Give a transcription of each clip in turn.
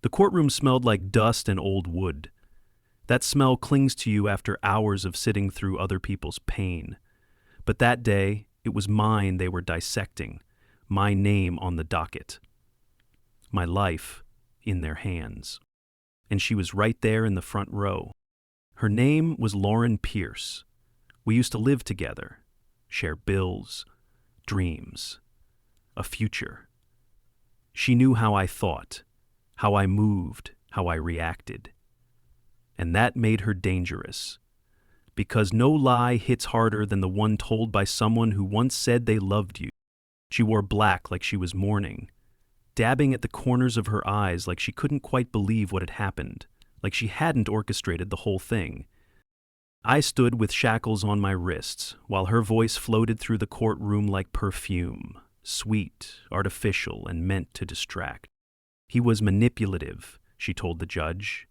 The courtroom smelled like dust and old wood. That smell clings to you after hours of sitting through other people's pain. But that day, it was mine they were dissecting, my name on the docket, my life in their hands. And she was right there in the front row. Her name was Lauren Pierce. We used to live together, share bills, dreams, a future. She knew how I thought, how I moved, how I reacted. And that made her dangerous, because no lie hits harder than the one told by someone who once said they loved you. She wore black like she was mourning, dabbing at the corners of her eyes like she couldn't quite believe what had happened, like she hadn't orchestrated the whole thing. I stood with shackles on my wrists, while her voice floated through the courtroom like perfume, sweet, artificial, and meant to distract. He was manipulative, she told the judge.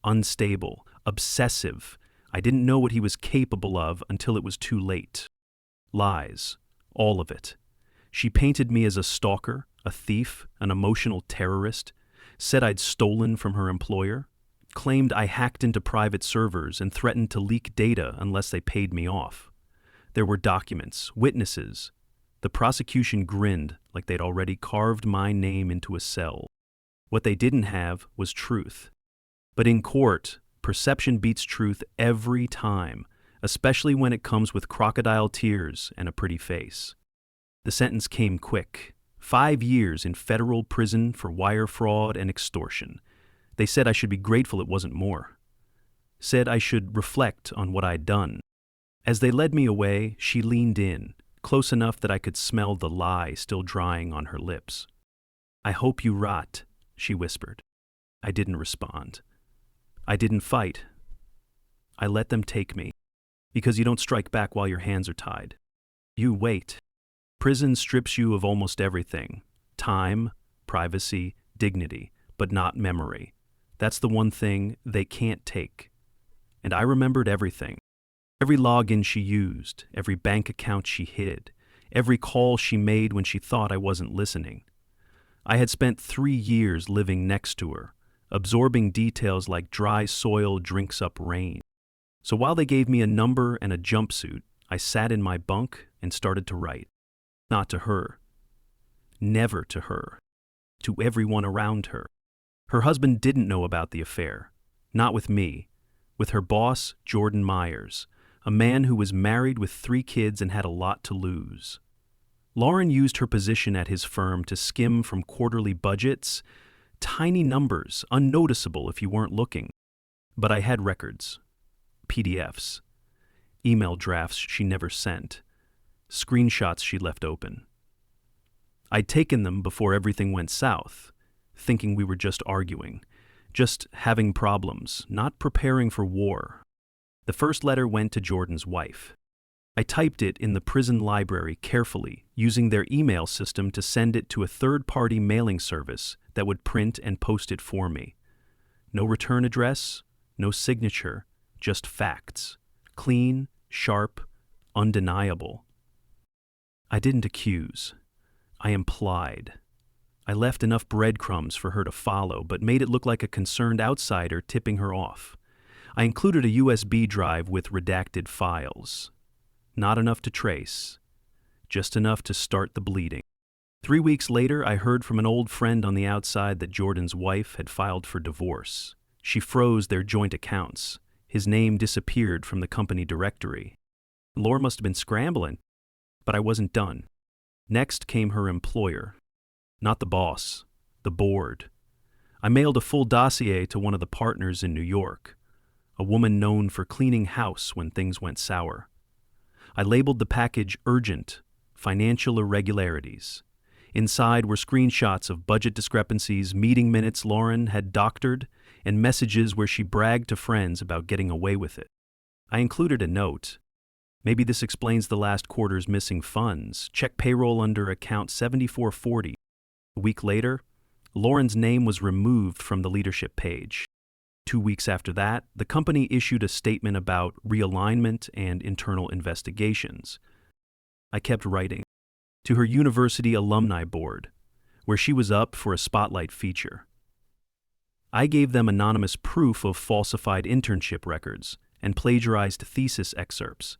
Unstable, obsessive. I didn't know what he was capable of until it was too late. Lies, all of it. She painted me as a stalker, a thief, an emotional terrorist, said I'd stolen from her employer, claimed I hacked into private servers and threatened to leak data unless they paid me off. There were documents, witnesses. The prosecution grinned like they'd already carved my name into a cell. What they didn't have was truth. But in court, perception beats truth every time, especially when it comes with crocodile tears and a pretty face. The sentence came quick. 5 years in federal prison for wire fraud and extortion. They said I should be grateful it wasn't more. Said I should reflect on what I'd done. As they led me away, she leaned in, close enough that I could smell the lie still drying on her lips. "I hope you rot," she whispered. I didn't respond. I didn't fight. I let them take me, because you don't strike back while your hands are tied. You wait. Prison strips you of almost everything: time, privacy, dignity, but not memory. That's the one thing they can't take. And I remembered everything. Every login she used, every bank account she hid, every call she made when she thought I wasn't listening. I had spent 3 years living next to her, absorbing details like dry soil drinks up rain. So while they gave me a number and a jumpsuit, I sat in my bunk and started to write. Not to her. Never to her. To everyone around her. Her husband didn't know about the affair. Not with me. With her boss, Jordan Myers, a man who was married with 3 kids and had a lot to lose. Lauren used her position at his firm to skim from quarterly budgets, tiny numbers, unnoticeable if you weren't looking. But I had records. PDFs. Email drafts she never sent. Screenshots she left open. I'd taken them before everything went south, thinking we were just arguing, just having problems, not preparing for war. The first letter went to Jordan's wife. I typed it in the prison library carefully, using their email system to send it to a third-party mailing service that would print and post it for me. No return address, no signature, just facts. Clean, sharp, undeniable. I didn't accuse. I implied. I left enough breadcrumbs for her to follow, but made it look like a concerned outsider tipping her off. I included a USB drive with redacted files. Not enough to trace. Just enough to start the bleeding. 3 weeks later, I heard from an old friend on the outside that Jordan's wife had filed for divorce. She froze their joint accounts. His name disappeared from the company directory. Laura must have been scrambling. But I wasn't done. Next came her employer. Not the boss, the board. I mailed a full dossier to one of the partners in New York, a woman known for cleaning house when things went sour. I labeled the package urgent, financial irregularities. Inside were screenshots of budget discrepancies, meeting minutes Lauren had doctored, and messages where she bragged to friends about getting away with it. I included a note. Maybe this explains the last quarter's missing funds. Check payroll under account 7440. A week later, Lauren's name was removed from the leadership page. 2 weeks after that, the company issued a statement about realignment and internal investigations. I kept writing. To her university alumni board, where she was up for a spotlight feature. I gave them anonymous proof of falsified internship records and plagiarized thesis excerpts.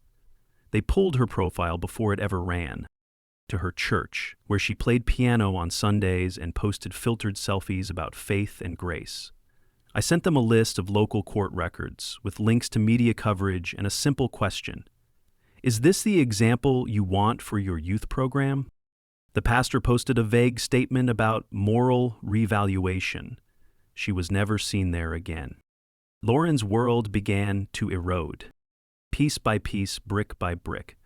They pulled her profile before it ever ran. To her church, where she played piano on Sundays and posted filtered selfies about faith and grace. I sent them a list of local court records with links to media coverage and a simple question. Is this the example you want for your youth program? The pastor posted a vague statement about moral revaluation. She was never seen there again. Lauren's world began to erode, piece by piece, brick by brick.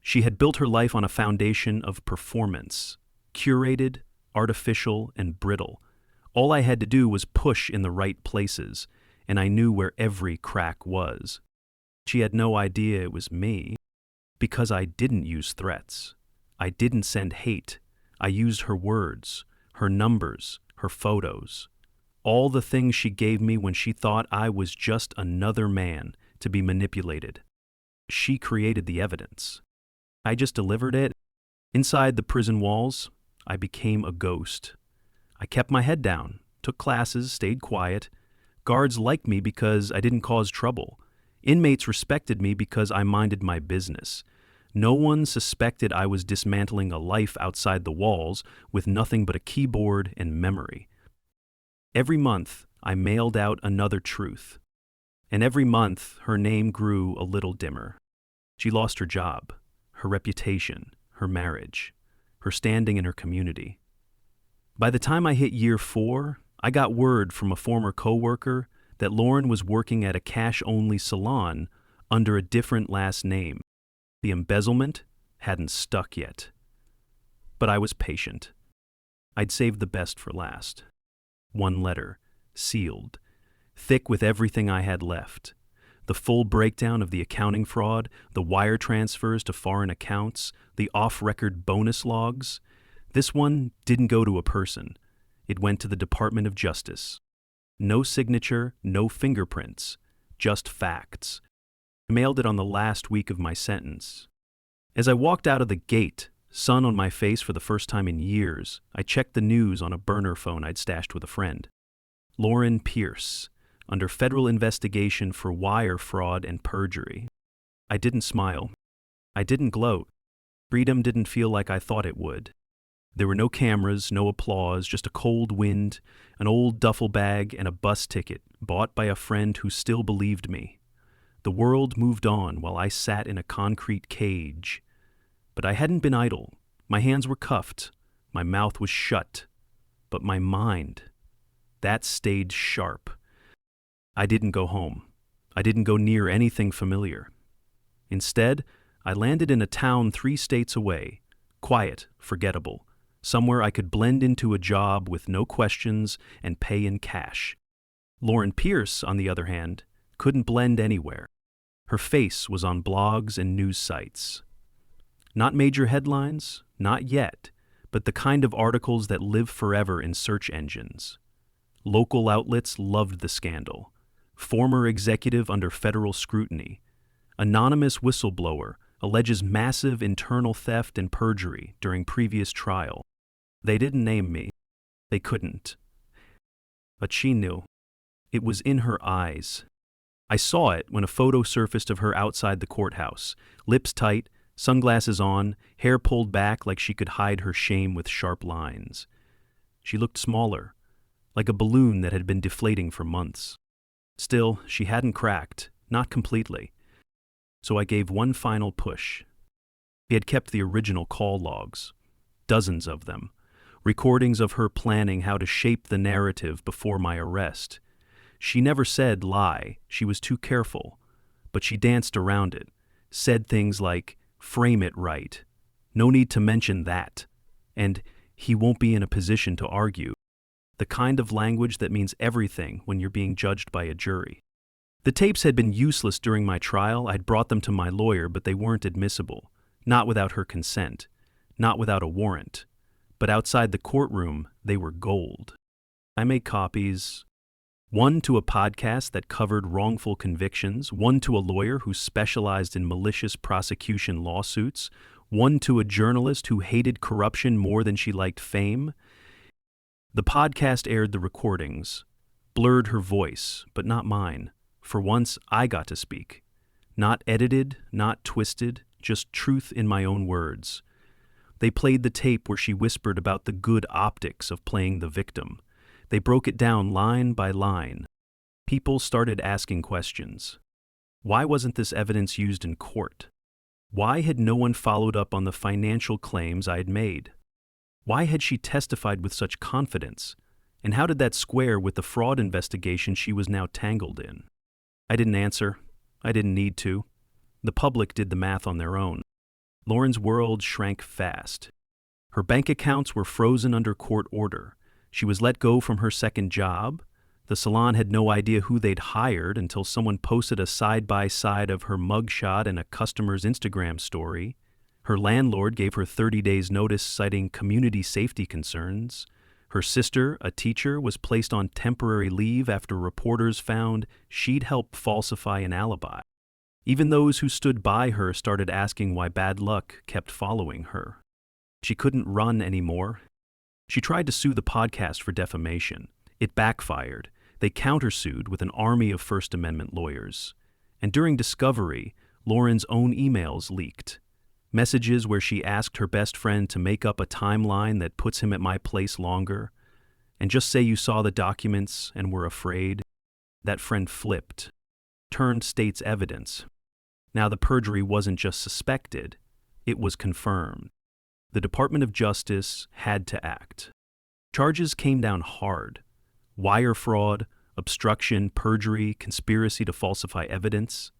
She had built her life on a foundation of performance, curated, artificial, and brittle. All I had to do was push in the right places, and I knew where every crack was. She had no idea it was me, because I didn't use threats. I didn't send hate. I used her words, her numbers, her photos. All the things she gave me when she thought I was just another man to be manipulated. She created the evidence. I just delivered it. Inside the prison walls, I became a ghost. I kept my head down, took classes, stayed quiet. Guards liked me because I didn't cause trouble. Inmates respected me because I minded my business. No one suspected I was dismantling a life outside the walls with nothing but a keyboard and memory. Every month, I mailed out another truth. And every month, her name grew a little dimmer. She lost her job, her reputation, her marriage, her standing in her community. By the time I hit year 4, I got word from a former coworker that Lauren was working at a cash-only salon under a different last name. The embezzlement hadn't stuck yet. But I was patient. I'd saved the best for last. One letter, sealed, thick with everything I had left. The full breakdown of the accounting fraud, the wire transfers to foreign accounts, the off-record bonus logs. This one didn't go to a person. It went to the Department of Justice. No signature, no fingerprints, just facts. I mailed it on the last week of my sentence. As I walked out of the gate, sun on my face for the first time in years, I checked the news on a burner phone I'd stashed with a friend. Lauren Pierce, under federal investigation for wire fraud and perjury. I didn't smile. I didn't gloat. Freedom didn't feel like I thought it would. There were no cameras, no applause, just a cold wind, an old duffel bag, and a bus ticket bought by a friend who still believed me. The world moved on while I sat in a concrete cage. But I hadn't been idle. My hands were cuffed. My mouth was shut. But my mind, that stayed sharp. I didn't go home. I didn't go near anything familiar. Instead, I landed in a town 3 states away, quiet, forgettable, somewhere I could blend into a job with no questions and pay in cash. Lauren Pierce, on the other hand, couldn't blend anywhere. Her face was on blogs and news sites. Not major headlines, not yet, but the kind of articles that live forever in search engines. Local outlets loved the scandal. Former executive under federal scrutiny. Anonymous whistleblower alleges massive internal theft and perjury during previous trial. They didn't name me. They couldn't. But she knew. It was in her eyes. I saw it when a photo surfaced of her outside the courthouse, lips tight, sunglasses on, hair pulled back like she could hide her shame with sharp lines. She looked smaller, like a balloon that had been deflating for months. Still, she hadn't cracked, not completely. So I gave one final push. He had kept the original call logs, dozens of them, recordings of her planning how to shape the narrative before my arrest. She never said lie, she was too careful, but she danced around it, said things like, frame it right, no need to mention that, and he won't be in a position to argue. The kind of language that means everything when you're being judged by a jury. The tapes had been useless during my trial. I'd brought them to my lawyer, but they weren't admissible. Not without her consent. Not without a warrant. But outside the courtroom, they were gold. I made copies. One to a podcast that covered wrongful convictions, one to a lawyer who specialized in malicious prosecution lawsuits, one to a journalist who hated corruption more than she liked fame. The podcast aired the recordings, blurred her voice, but not mine. For once, I got to speak. Not edited, not twisted, just truth in my own words. They played the tape where she whispered about the good optics of playing the victim. They broke it down line by line. People started asking questions. Why wasn't this evidence used in court? Why had no one followed up on the financial claims I had made? Why had she testified with such confidence? And how did that square with the fraud investigation she was now tangled in? I didn't answer. I didn't need to. The public did the math on their own. Lauren's world shrank fast. Her bank accounts were frozen under court order. She was let go from her second job. The salon had no idea who they'd hired until someone posted a side-by-side of her mugshot in a customer's Instagram story. Her landlord gave her 30 days' notice citing community safety concerns. Her sister, a teacher, was placed on temporary leave after reporters found she'd helped falsify an alibi. Even those who stood by her started asking why bad luck kept following her. She couldn't run anymore. She tried to sue the podcast for defamation. It backfired. They countersued with an army of First Amendment lawyers. And during discovery, Lauren's own emails leaked. Messages where she asked her best friend to make up a timeline that puts him at my place longer. And just say you saw the documents and were afraid. That friend flipped, turned state's evidence. Now the perjury wasn't just suspected, it was confirmed. The Department of Justice had to act. Charges came down hard. Wire fraud, obstruction, perjury, conspiracy to falsify evidence.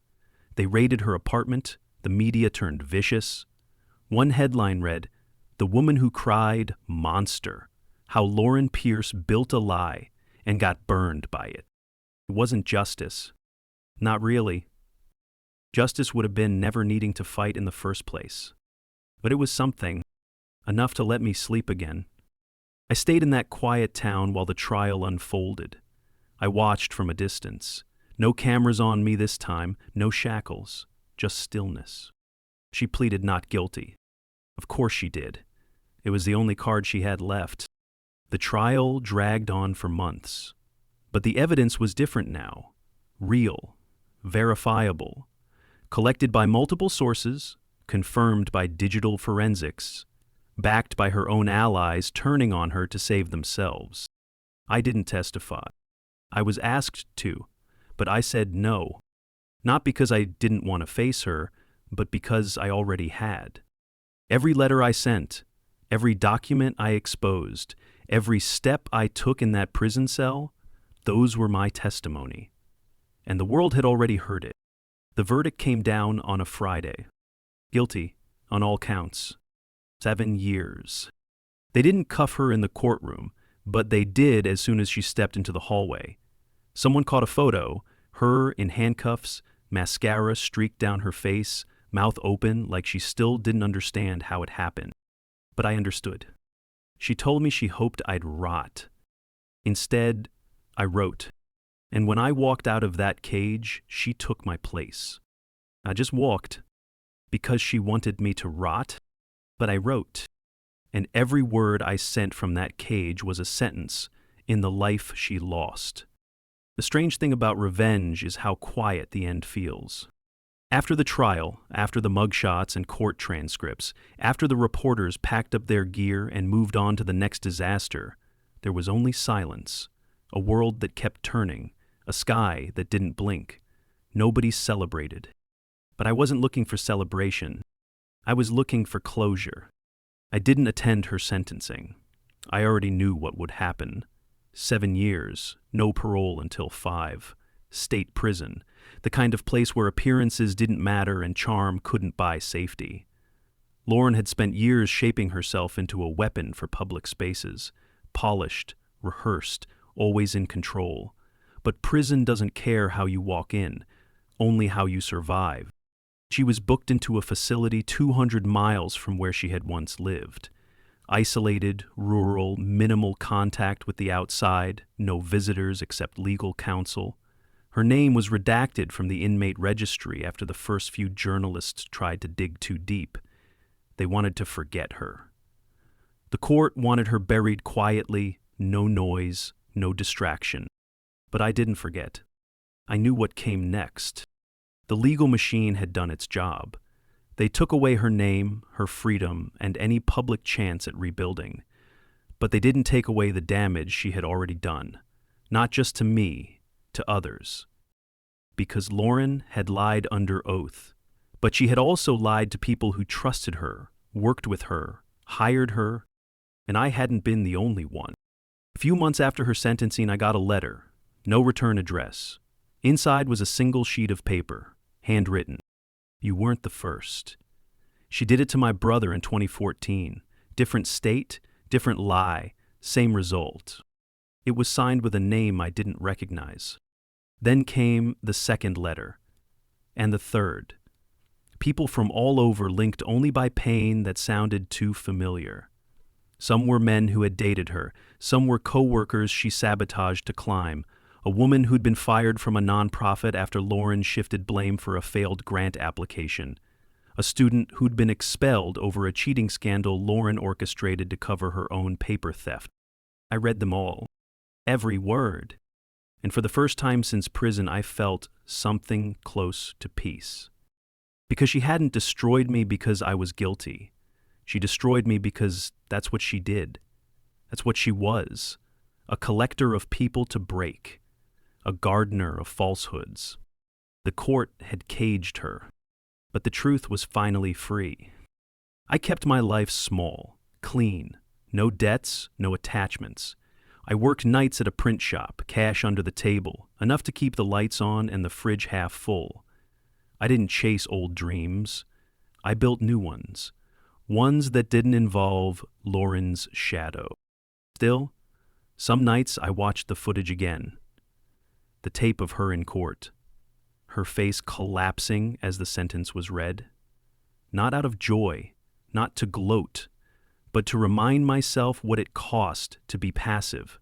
They raided her apartment. The media turned vicious. One headline read, "The Woman Who Cried, Monster. How Lauren Pierce Built a Lie and Got Burned by It." It wasn't justice. Not really. Justice would have been never needing to fight in the first place. But it was something, enough to let me sleep again. I stayed in that quiet town while the trial unfolded. I watched from a distance. No cameras on me this time, no shackles, just stillness. She pleaded not guilty. Of course she did. It was the only card she had left. The trial dragged on for months. But the evidence was different now. Real, verifiable, collected by multiple sources, confirmed by digital forensics, backed by her own allies turning on her to save themselves. I didn't testify. I was asked to, but I said no. Not because I didn't want to face her, but because I already had. Every letter I sent, every document I exposed, every step I took in that prison cell, those were my testimony. And the world had already heard it. The verdict came down on a Friday. Guilty on all counts. 7 years. They didn't cuff her in the courtroom, but they did as soon as she stepped into the hallway. Someone caught a photo, her in handcuffs, mascara streaked down her face, mouth open like she still didn't understand how it happened. But I understood. She told me she hoped I'd rot. Instead, I wrote. And when I walked out of that cage, she took my place. I just walked because she wanted me to rot. But I wrote, and every word I sent from that cage was a sentence in the life she lost. The strange thing about revenge is how quiet the end feels. After the trial, after the mugshots and court transcripts, after the reporters packed up their gear and moved on to the next disaster, there was only silence, a world that kept turning, a sky that didn't blink. Nobody celebrated. But I wasn't looking for celebration. I was looking for closure. I didn't attend her sentencing. I already knew what would happen. 7 years, no parole until 5. State prison, the kind of place where appearances didn't matter and charm couldn't buy safety. Lauren had spent years shaping herself into a weapon for public spaces, polished, rehearsed, always in control. But prison doesn't care how you walk in, only how you survive. She was booked into a facility 200 miles from where she had once lived. Isolated, rural, minimal contact with the outside, no visitors except legal counsel. Her name was redacted from the inmate registry after the first few journalists tried to dig too deep. They wanted to forget her. The court wanted her buried quietly, no noise, no distraction. But I didn't forget. I knew what came next. The legal machine had done its job. They took away her name, her freedom, and any public chance at rebuilding. But they didn't take away the damage she had already done. Not just to me, to others. Because Lauren had lied under oath. But she had also lied to people who trusted her, worked with her, hired her, and I hadn't been the only one. A few months after her sentencing, I got a letter. No return address. Inside was a single sheet of paper, handwritten. You weren't the first. She did it to my brother in 2014. Different state, different lie, same result. It was signed with a name I didn't recognize. Then came the second letter, and the third. People from all over linked only by pain that sounded too familiar. Some were men who had dated her, some were co-workers she sabotaged to climb, a woman who'd been fired from a nonprofit after Lauren shifted blame for a failed grant application, a student who'd been expelled over a cheating scandal Lauren orchestrated to cover her own paper theft. I read them all, every word, and for the first time since prison I felt something close to peace. Because she hadn't destroyed me because I was guilty. She destroyed me because that's what she did. That's what she was, a collector of people to break. A gardener of falsehoods. The court had caged her, but the truth was finally free. I kept my life small, clean, no debts, no attachments. I worked nights at a print shop, cash under the table, enough to keep the lights on and the fridge half full. I didn't chase old dreams. I built new ones that didn't involve Lauren's shadow. Still, some nights I watched the footage again. The tape of her in court, her face collapsing as the sentence was read. Not out of joy, not to gloat, but to remind myself what it cost to be passive.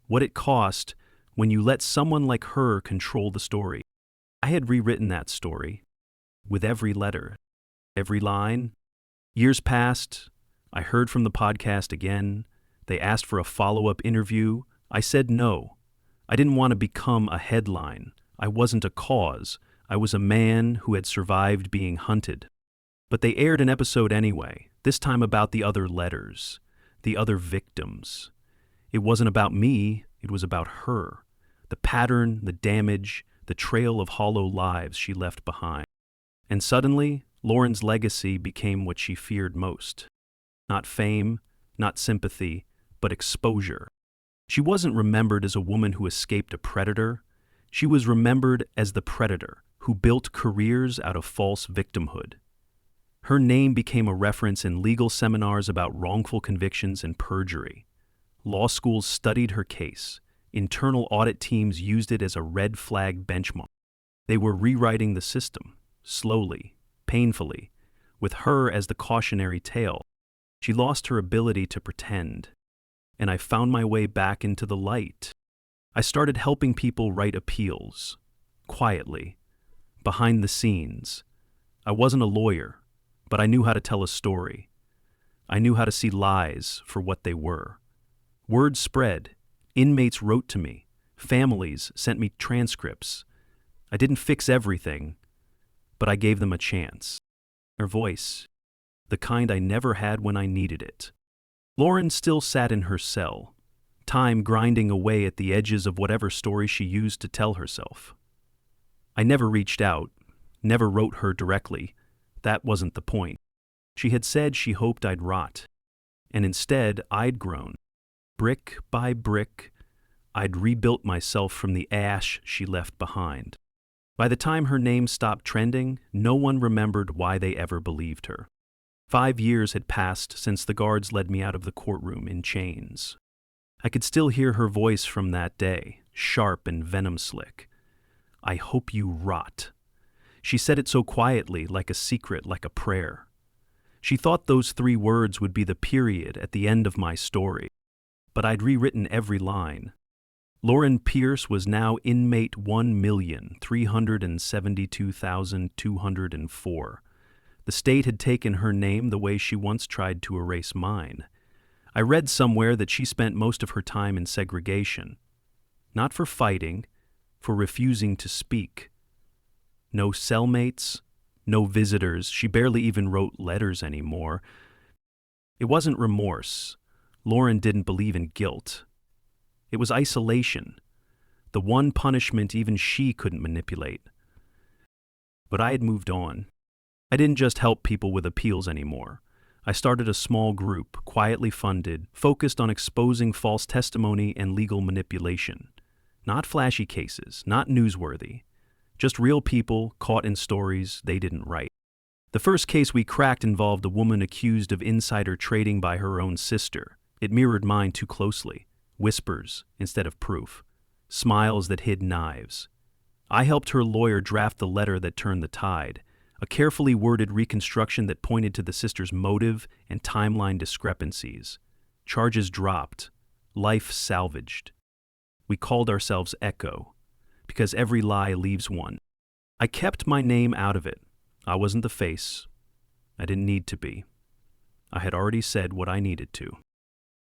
What it cost when you let someone like her control the story. I had rewritten that story, with every letter, every line. Years passed, I heard from the podcast again. They asked for a follow-up interview. I said no. I didn't want to become a headline. I wasn't a cause. I was a man who had survived being hunted. But they aired an episode anyway, this time about the other letters, the other victims. It wasn't about me, it was about her. The pattern, the damage, the trail of hollow lives she left behind. And suddenly, Lauren's legacy became what she feared most. Not fame, not sympathy, but exposure. She wasn't remembered as a woman who escaped a predator. She was remembered as the predator who built careers out of false victimhood. Her name became a reference in legal seminars about wrongful convictions and perjury. Law schools studied her case. Internal audit teams used it as a red flag benchmark. They were rewriting the system, slowly, painfully, with her as the cautionary tale. She lost her ability to pretend. And I found my way back into the light. I started helping people write appeals, quietly, behind the scenes. I wasn't a lawyer, but I knew how to tell a story. I knew how to see lies for what they were. Word spread. Inmates wrote to me. Families sent me transcripts. I didn't fix everything, but I gave them a chance. Her voice, the kind I never had when I needed it. Lauren still sat in her cell, time grinding away at the edges of whatever story she used to tell herself. I never reached out, never wrote her directly. That wasn't the point. She had said she hoped I'd rot, and instead I'd grown. Brick by brick, I'd rebuilt myself from the ash she left behind. By the time her name stopped trending, no one remembered why they ever believed her. 5 years had passed since the guards led me out of the courtroom in chains. I could still hear her voice from that day, sharp and venom-slick. I hope you rot. She said it so quietly, like a secret, like a prayer. She thought those 3 words would be the period at the end of my story. But I'd rewritten every line. Lauren Pierce was now inmate 1,372,204. The state had taken her name the way she once tried to erase mine. I read somewhere that she spent most of her time in segregation. Not for fighting, for refusing to speak. No cellmates, no visitors. She barely even wrote letters anymore. It wasn't remorse. Lauren didn't believe in guilt. It was isolation, the one punishment even she couldn't manipulate. But I had moved on. I didn't just help people with appeals anymore. I started a small group, quietly funded, focused on exposing false testimony and legal manipulation. Not flashy cases, not newsworthy. Just real people caught in stories they didn't write. The first case we cracked involved a woman accused of insider trading by her own sister. It mirrored mine too closely. Whispers instead of proof. Smiles that hid knives. I helped her lawyer draft the letter that turned the tide, a carefully worded reconstruction that pointed to the sister's motive and timeline discrepancies. Charges dropped. Life salvaged. We called ourselves Echo, because every lie leaves one. I kept my name out of it. I wasn't the face. I didn't need to be. I had already said what I needed to.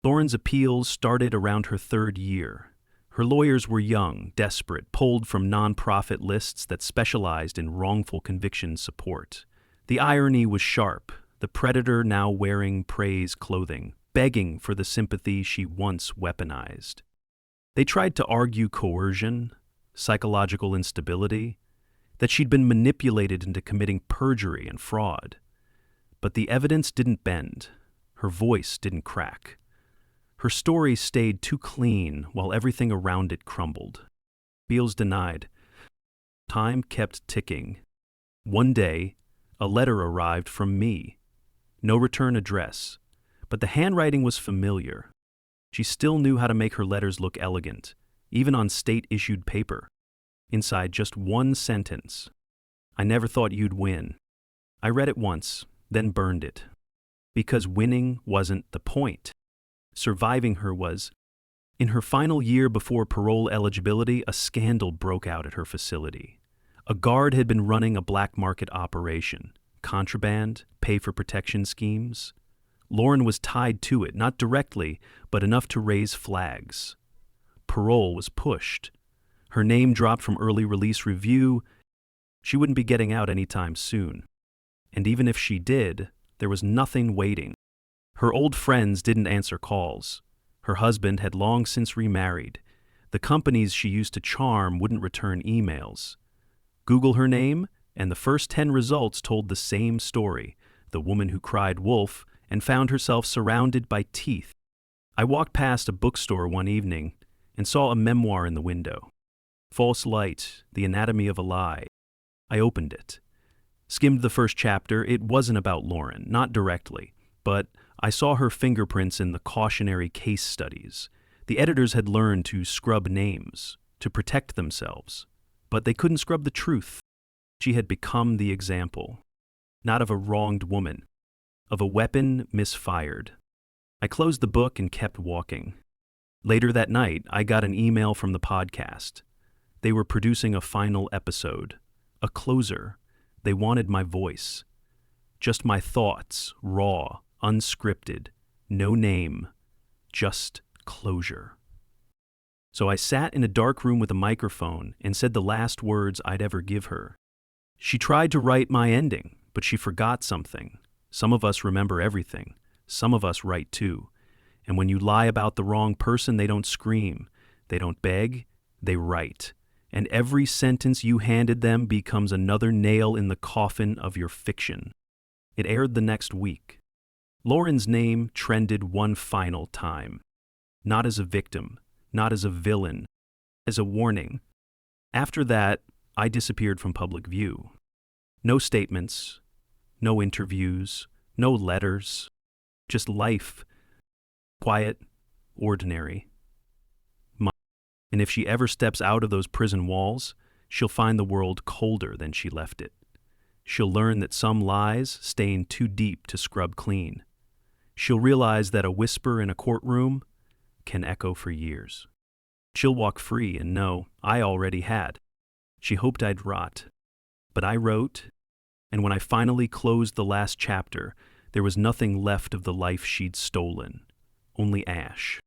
Lauren's appeals started around her third year. Her lawyers were young, desperate, pulled from nonprofit lists that specialized in wrongful conviction support. The irony was sharp, the predator now wearing prey's clothing, begging for the sympathy she once weaponized. They tried to argue coercion, psychological instability, that she'd been manipulated into committing perjury and fraud. But the evidence didn't bend. Her voice didn't crack. Her story stayed too clean while everything around it crumbled. Appeals denied. Time kept ticking. One day, a letter arrived from me. No return address, but the handwriting was familiar. She still knew how to make her letters look elegant, even on state-issued paper. Inside just one sentence. I never thought you'd win. I read it once, then burned it. Because winning wasn't the point. Surviving her was. In her final year before parole eligibility, a scandal broke out at her facility. A guard had been running a black market operation. Contraband, pay-for-protection schemes. Lauren was tied to it, not directly, but enough to raise flags. Parole was pushed. Her name dropped from early release review. She wouldn't be getting out anytime soon. And even if she did, there was nothing waiting. Her old friends didn't answer calls. Her husband had long since remarried. The companies she used to charm wouldn't return emails. Google her name, and the first 10 results told the same story, the woman who cried wolf and found herself surrounded by teeth. I walked past a bookstore one evening and saw a memoir in the window. False Light, The Anatomy of a Lie. I opened it. Skimmed the first chapter. It wasn't about Lauren, not directly, but I saw her fingerprints in the cautionary case studies. The editors had learned to scrub names, to protect themselves, but they couldn't scrub the truth. She had become the example, not of a wronged woman, of a weapon misfired. I closed the book and kept walking. Later that night, I got an email from the podcast. They were producing a final episode, a closer. They wanted my voice. Just my thoughts, raw, unscripted, no name, just closure. So I sat in a dark room with a microphone and said the last words I'd ever give her. She tried to write my ending, but she forgot something. Some of us remember everything. Some of us write too. And when you lie about the wrong person, they don't scream. They don't beg. They write. And every sentence you handed them becomes another nail in the coffin of your fiction. It aired the next week. Lauren's name trended one final time. Not as a victim, not as a villain, as a warning. After that, I disappeared from public view. No statements, no interviews, no letters, just life. Quiet, ordinary. And if she ever steps out of those prison walls, she'll find the world colder than she left it. She'll learn that some lies stain too deep to scrub clean. She'll realize that a whisper in a courtroom can echo for years. She'll walk free and know I already had. She hoped I'd rot. But I wrote, and when I finally closed the last chapter, there was nothing left of the life she'd stolen, only ash.